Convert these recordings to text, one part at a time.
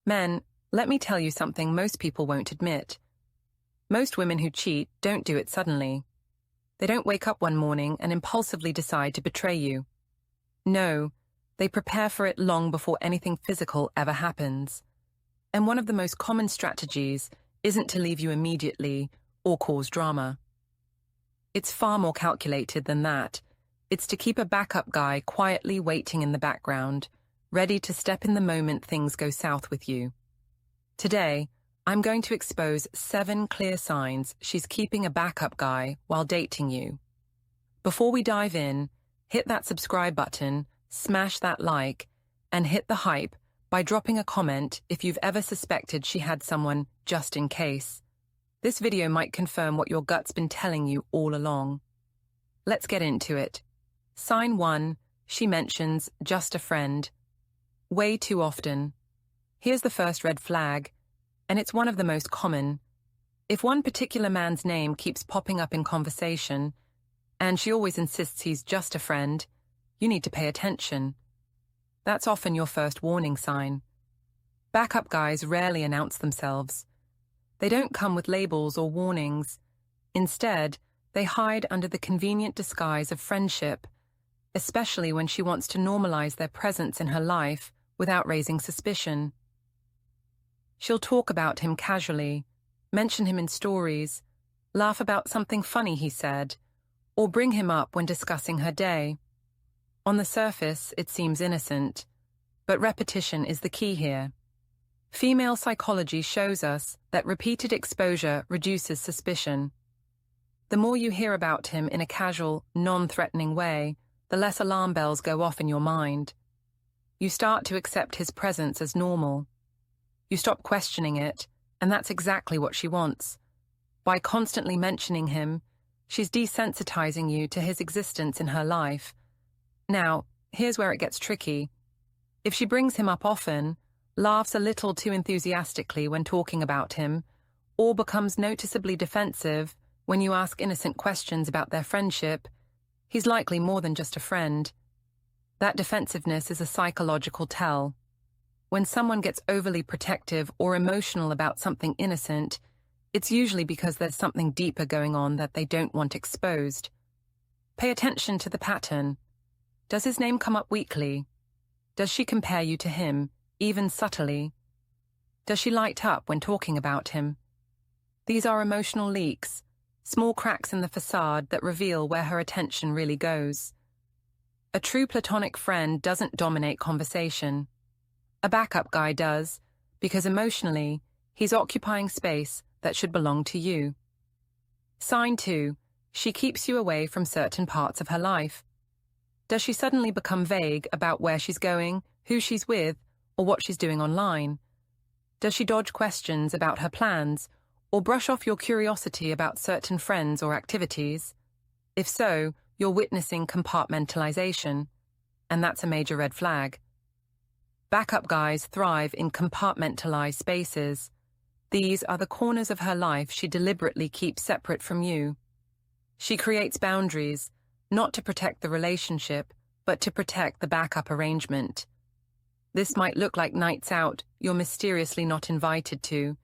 Men, let me tell you something most people won't admit. Most women who cheat don't do it suddenly. They don't wake up one morning and impulsively decide to betray you. No, they prepare for it long before anything physical ever happens. And one of the most common strategies isn't to leave you immediately or cause drama. It's far more calculated than that. It's to keep a backup guy quietly waiting in the background, ready to step in the moment things go south with you. Today, I'm going to expose 7 clear signs she's keeping a backup guy while dating you. Before we dive in, hit that subscribe button, smash that like, and hit the hype by dropping a comment if you've ever suspected she had someone just in case. This video might confirm what your gut's been telling you all along. Let's get into it. Sign 1, she mentions just a friend. Way too often. Here's the first red flag, and it's one of the most common. If one particular man's name keeps popping up in conversation, and she always insists he's just a friend, you need to pay attention. That's often your first warning sign. Backup guys rarely announce themselves. They don't come with labels or warnings. Instead, they hide under the convenient disguise of friendship, especially when she wants to normalize their presence in her life without raising suspicion. She'll talk about him casually, mention him in stories, laugh about something funny he said, or bring him up when discussing her day. On the surface, it seems innocent, but repetition is the key here. Female psychology shows us that repeated exposure reduces suspicion. The more you hear about him in a casual, non-threatening way, the less alarm bells go off in your mind. You start to accept his presence as normal. You stop questioning it, and that's exactly what she wants. By constantly mentioning him, she's desensitizing you to his existence in her life. Now, here's where it gets tricky. If she brings him up often, laughs a little too enthusiastically when talking about him, or becomes noticeably defensive when you ask innocent questions about their friendship, he's likely more than just a friend. That defensiveness is a psychological tell. When someone gets overly protective or emotional about something innocent, it's usually because there's something deeper going on that they don't want exposed. Pay attention to the pattern. Does his name come up weekly? Does she compare you to him, even subtly? Does she light up when talking about him? These are emotional leaks, small cracks in the facade that reveal where her attention really goes. A true platonic friend doesn't dominate conversation. A backup guy does, because emotionally, he's occupying space that should belong to you. Sign 2, she keeps you away from certain parts of her life. Does she suddenly become vague about where she's going, who she's with, or what she's doing online? Does she dodge questions about her plans, or brush off your curiosity about certain friends or activities? If so, you're witnessing compartmentalization, and that's a major red flag. Backup guys thrive in compartmentalized spaces. These are the corners of her life she deliberately keeps separate from you. She creates boundaries, not to protect the relationship, but to protect the backup arrangement. This might look like nights out you're mysteriously not invited to,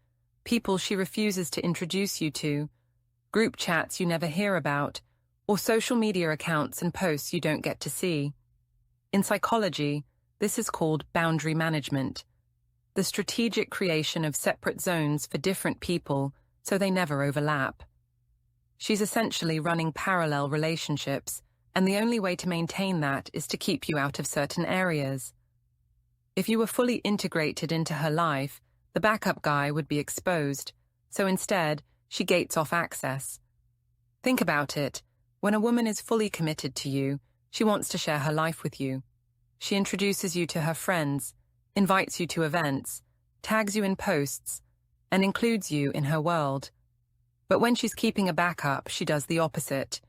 people she refuses to introduce you to, group chats you never hear about, or social media accounts and posts you don't get to see. In psychology, this is called boundary management, the strategic creation of separate zones for different people so they never overlap. She's essentially running parallel relationships, and the only way to maintain that is to keep you out of certain areas. If you were fully integrated into her life, the backup guy would be exposed, so instead, she gates off access. Think about it. When a woman is fully committed to you, she wants to share her life with you. She introduces you to her friends, invites you to events, tags you in posts, and includes you in her world. But when she's keeping a backup, she does the opposite.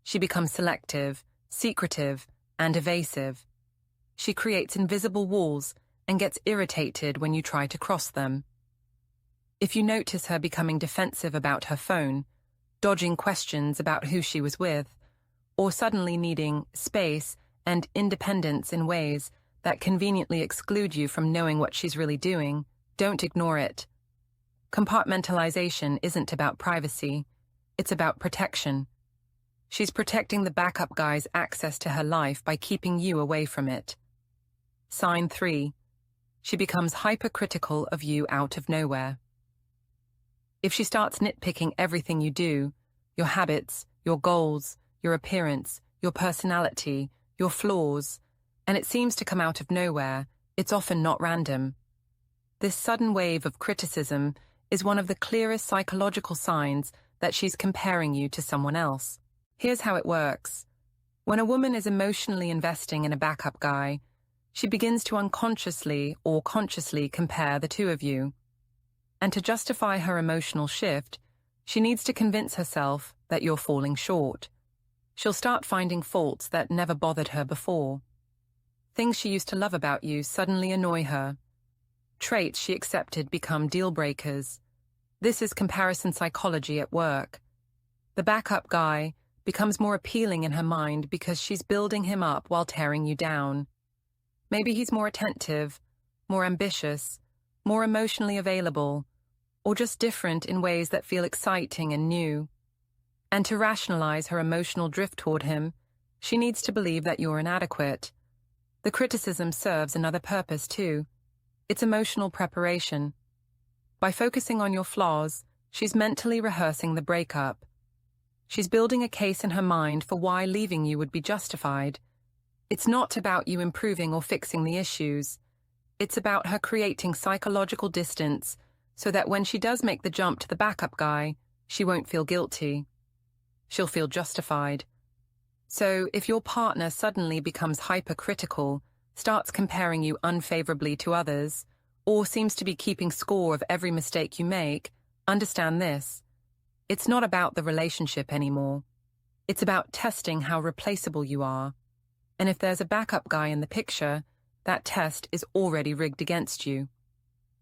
She becomes selective, secretive, and evasive. She creates invisible walls and gets irritated when you try to cross them. If you notice her becoming defensive about her phone, dodging questions about who she was with, or suddenly needing space and independence in ways that conveniently exclude you from knowing what she's really doing, Don't ignore it. Compartmentalization isn't about privacy. It's about protection. She's protecting the backup guy's access to her life by keeping you away from it. Sign 3. She becomes hypercritical of you out of nowhere. If she starts nitpicking everything you do, your habits, your goals, your appearance, your personality, your flaws, and it seems to come out of nowhere, it's often not random. This sudden wave of criticism is one of the clearest psychological signs that she's comparing you to someone else. Here's how it works. When a woman is emotionally investing in a backup guy, she begins to unconsciously or consciously compare the two of you. And to justify her emotional shift, she needs to convince herself that you're falling short. She'll start finding faults that never bothered her before. Things she used to love about you suddenly annoy her. Traits she accepted become deal breakers. This is comparison psychology at work. The backup guy becomes more appealing in her mind because she's building him up while tearing you down. Maybe he's more attentive, more ambitious, more emotionally available, or just different in ways that feel exciting and new. And to rationalize her emotional drift toward him, she needs to believe that you're inadequate. The criticism serves another purpose too. It's emotional preparation. By focusing on your flaws, she's mentally rehearsing the breakup. She's building a case in her mind for why leaving you would be justified. It's not about you improving or fixing the issues. It's about her creating psychological distance so that when she does make the jump to the backup guy, she won't feel guilty. She'll feel justified. So if your partner suddenly becomes hypercritical, starts comparing you unfavorably to others, or seems to be keeping score of every mistake you make, understand this. It's not about the relationship anymore. It's about testing how replaceable you are. And if there's a backup guy in the picture, that test is already rigged against you.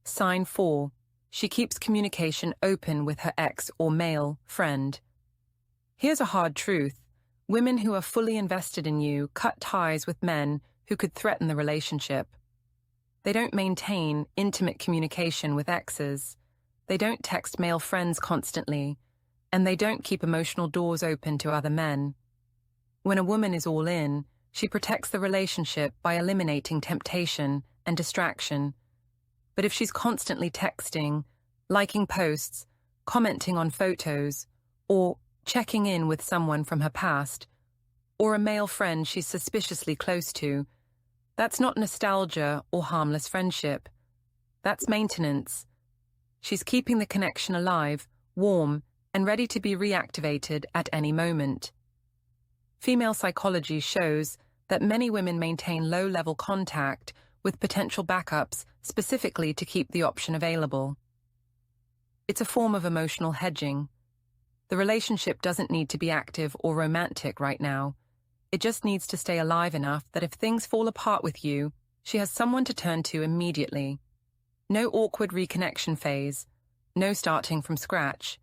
Sign 4. She keeps communication open with her ex or male friend. Here's a hard truth. Women who are fully invested in you cut ties with men who could threaten the relationship. They don't maintain intimate communication with exes. They don't text male friends constantly. And they don't keep emotional doors open to other men. When a woman is all in, she protects the relationship by eliminating temptation and distraction. But if she's constantly texting, liking posts, commenting on photos, or checking in with someone from her past, or a male friend she's suspiciously close to, that's not nostalgia or harmless friendship. That's maintenance. She's keeping the connection alive, warm, and ready to be reactivated at any moment. Female psychology shows that many women maintain low-level contact with potential backups specifically to keep the option available. It's a form of emotional hedging. The relationship doesn't need to be active or romantic right now. It just needs to stay alive enough that if things fall apart with you, she has someone to turn to immediately. No awkward reconnection phase, no starting from scratch.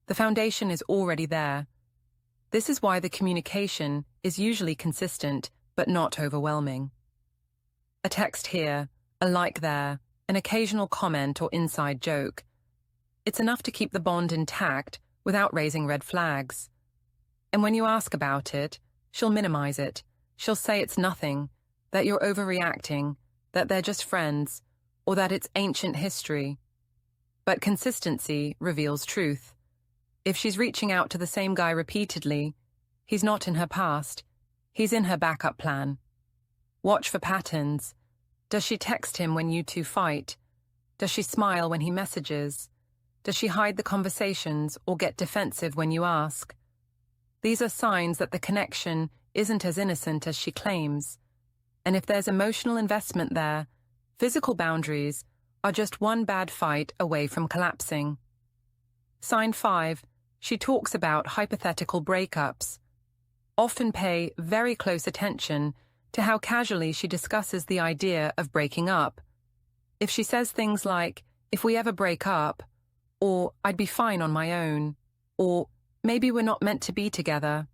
The foundation is already there. This is why the communication is usually consistent but not overwhelming. A text here, a like there, an occasional comment or inside joke. It's enough to keep the bond intact without raising red flags. And when you ask about it, she'll minimize it. She'll say it's nothing, that you're overreacting, that they're just friends, or that it's ancient history. But consistency reveals truth. If she's reaching out to the same guy repeatedly, he's not in her past. He's in her backup plan. Watch for patterns. Does she text him when you two fight? Does she smile when he messages? Does she hide the conversations or get defensive when you ask? These are signs that the connection isn't as innocent as she claims. And if there's emotional investment there, physical boundaries are just one bad fight away from collapsing. Sign 5. She talks about hypothetical breakups. Often pay very close attention to how casually she discusses the idea of breaking up. If she says things like, "If we ever break up," or "I'd be fine on my own," or "Maybe we're not meant to be together,"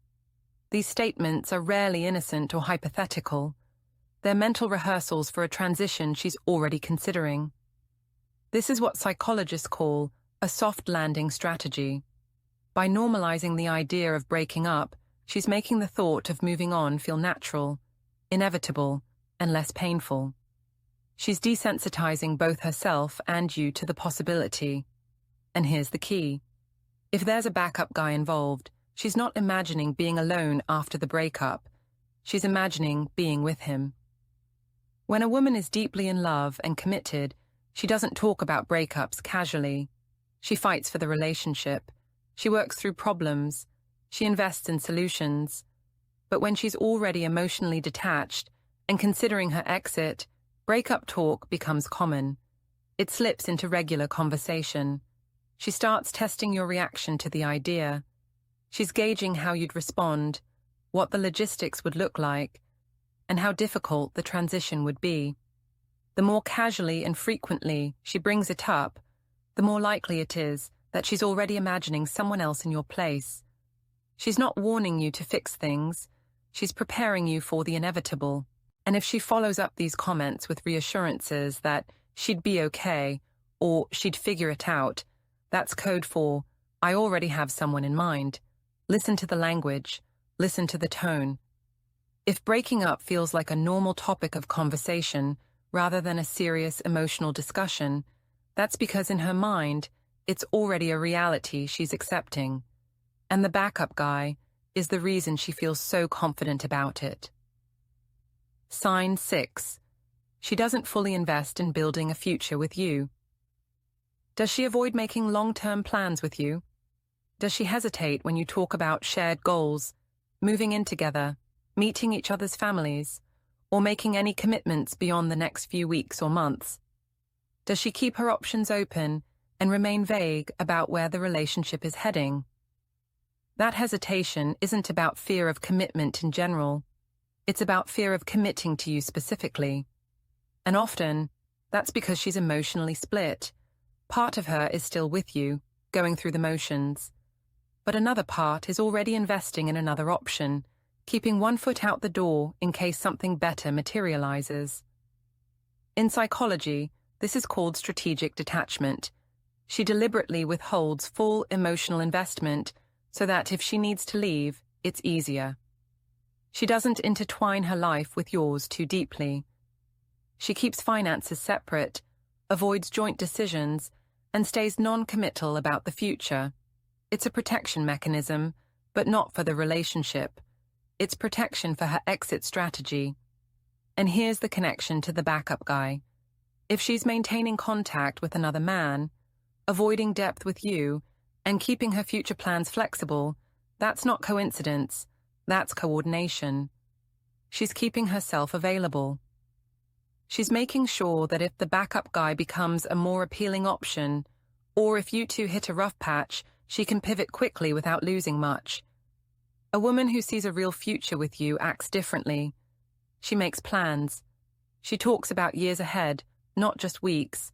these statements are rarely innocent or hypothetical. They're mental rehearsals for a transition she's already considering. This is what psychologists call a soft landing strategy. By normalizing the idea of breaking up, she's making the thought of moving on feel natural, inevitable, and less painful. She's desensitizing both herself and you to the possibility. And here's the key. If there's a backup guy involved, she's not imagining being alone after the breakup. She's imagining being with him. When a woman is deeply in love and committed, she doesn't talk about breakups casually. She fights for the relationship. She works through problems. She invests in solutions. But when she's already emotionally detached and considering her exit, breakup talk becomes common. It slips into regular conversation. She starts testing your reaction to the idea. She's gauging how you'd respond, what the logistics would look like, and how difficult the transition would be. The more casually and frequently she brings it up, the more likely it is that she's already imagining someone else in your place. She's not warning you to fix things. She's preparing you for the inevitable. And if she follows up these comments with reassurances that she'd be okay or she'd figure it out, that's code for, I already have someone in mind. Listen to the language. Listen to the tone. If breaking up feels like a normal topic of conversation rather than a serious emotional discussion, that's because in her mind, it's already a reality she's accepting. And the backup guy is the reason she feels so confident about it. Sign 6. She doesn't fully invest in building a future with you. Does she avoid making long-term plans with you? Does she hesitate when you talk about shared goals, moving in together, meeting each other's families, or making any commitments beyond the next few weeks or months? Does she keep her options open and remain vague about where the relationship is heading? That hesitation isn't about fear of commitment in general. It's about fear of committing to you specifically. And often, that's because she's emotionally split. Part of her is still with you, going through the motions. But another part is already investing in another option, keeping one foot out the door in case something better materializes. In psychology, this is called strategic detachment. She deliberately withholds full emotional investment so that if she needs to leave, it's easier. She doesn't intertwine her life with yours too deeply. She keeps finances separate, avoids joint decisions, and stays non-committal about the future. It's a protection mechanism, but not for the relationship. It's protection for her exit strategy. And here's the connection to the backup guy. If she's maintaining contact with another man, avoiding depth with you, and keeping her future plans flexible, that's not coincidence. That's coordination. She's keeping herself available. She's making sure that if the backup guy becomes a more appealing option, or if you two hit a rough patch, she can pivot quickly without losing much. A woman who sees a real future with you acts differently. She makes plans. She talks about years ahead, not just weeks.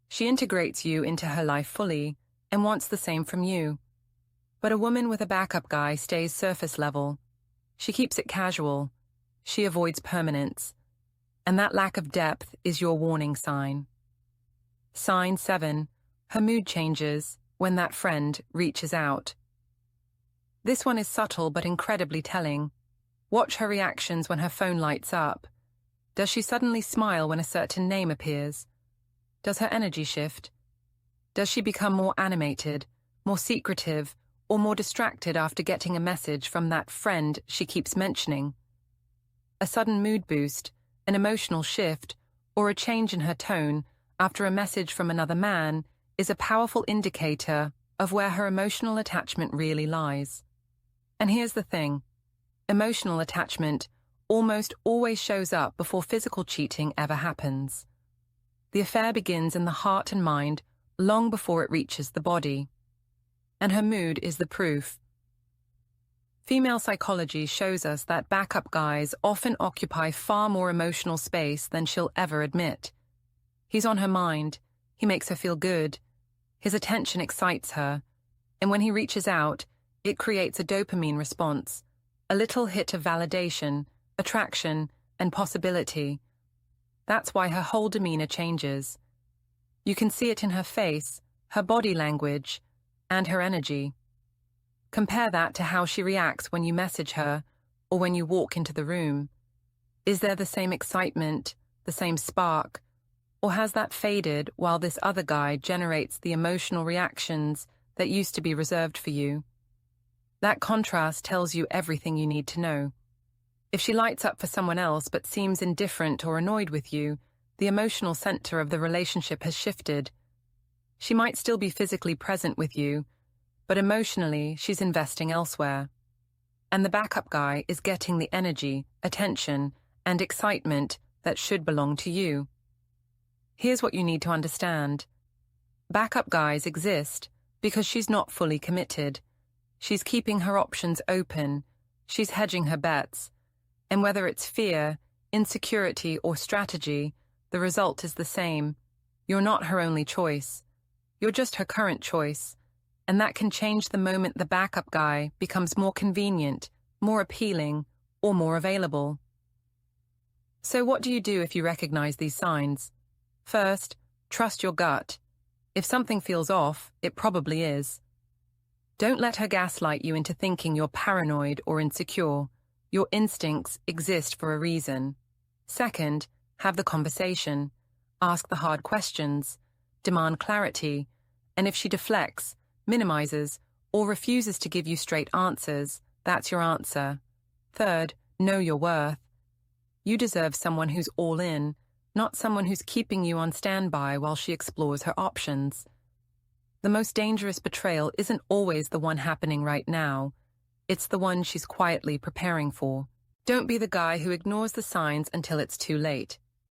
She integrates you into her life fully and wants the same from you. But a woman with a backup guy stays surface level. She keeps it casual. She avoids permanence. And that lack of depth is your warning sign. Sign 7. Her mood changes when that friend reaches out. This one is subtle but incredibly telling. Watch her reactions when her phone lights up. Does she suddenly smile when a certain name appears? Does her energy shift? Does she become more animated, more secretive, or more distracted after getting a message from that friend she keeps mentioning? A sudden mood boost, an emotional shift, or a change in her tone after a message from another man is a powerful indicator of where her emotional attachment really lies. And here's the thing. Emotional attachment almost always shows up before physical cheating ever happens. The affair begins in the heart and mind long before it reaches the body. And her mood is the proof. Female psychology shows us that backup guys often occupy far more emotional space than she'll ever admit. He's on her mind. He makes her feel good. His attention excites her. And when he reaches out, it creates a dopamine response, a little hit of validation, attraction, and possibility. That's why her whole demeanor changes. You can see it in her face, her body language, and her energy. Compare that to how she reacts when you message her or when you walk into the room. Is there the same excitement, the same spark, or has that faded while this other guy generates the emotional reactions that used to be reserved for you? That contrast tells you everything you need to know. If she lights up for someone else but seems indifferent or annoyed with you, the emotional center of the relationship has shifted. She might still be physically present with you, but emotionally she's investing elsewhere. And the backup guy is getting the energy, attention, and excitement that should belong to you. Here's what you need to understand. Backup guys exist because she's not fully committed. She's keeping her options open. She's hedging her bets. And whether it's fear, insecurity, or strategy, the result is the same. You're not her only choice. You're just her current choice. And that can change the moment the backup guy becomes more convenient, more appealing, or more available. So what do you do if you recognize these signs? First, trust your gut. If something feels off, it probably is. Don't let her gaslight you into thinking you're paranoid or insecure. Your instincts exist for a reason. Second, have the conversation. Ask the hard questions. Demand clarity. And if she deflects, minimizes, or refuses to give you straight answers, that's your answer. Third, know your worth. You deserve someone who's all in, not someone who's keeping you on standby while she explores her options. The most dangerous betrayal isn't always the one happening right now. It's the one she's quietly preparing for. Don't be the guy who ignores the signs until it's too late.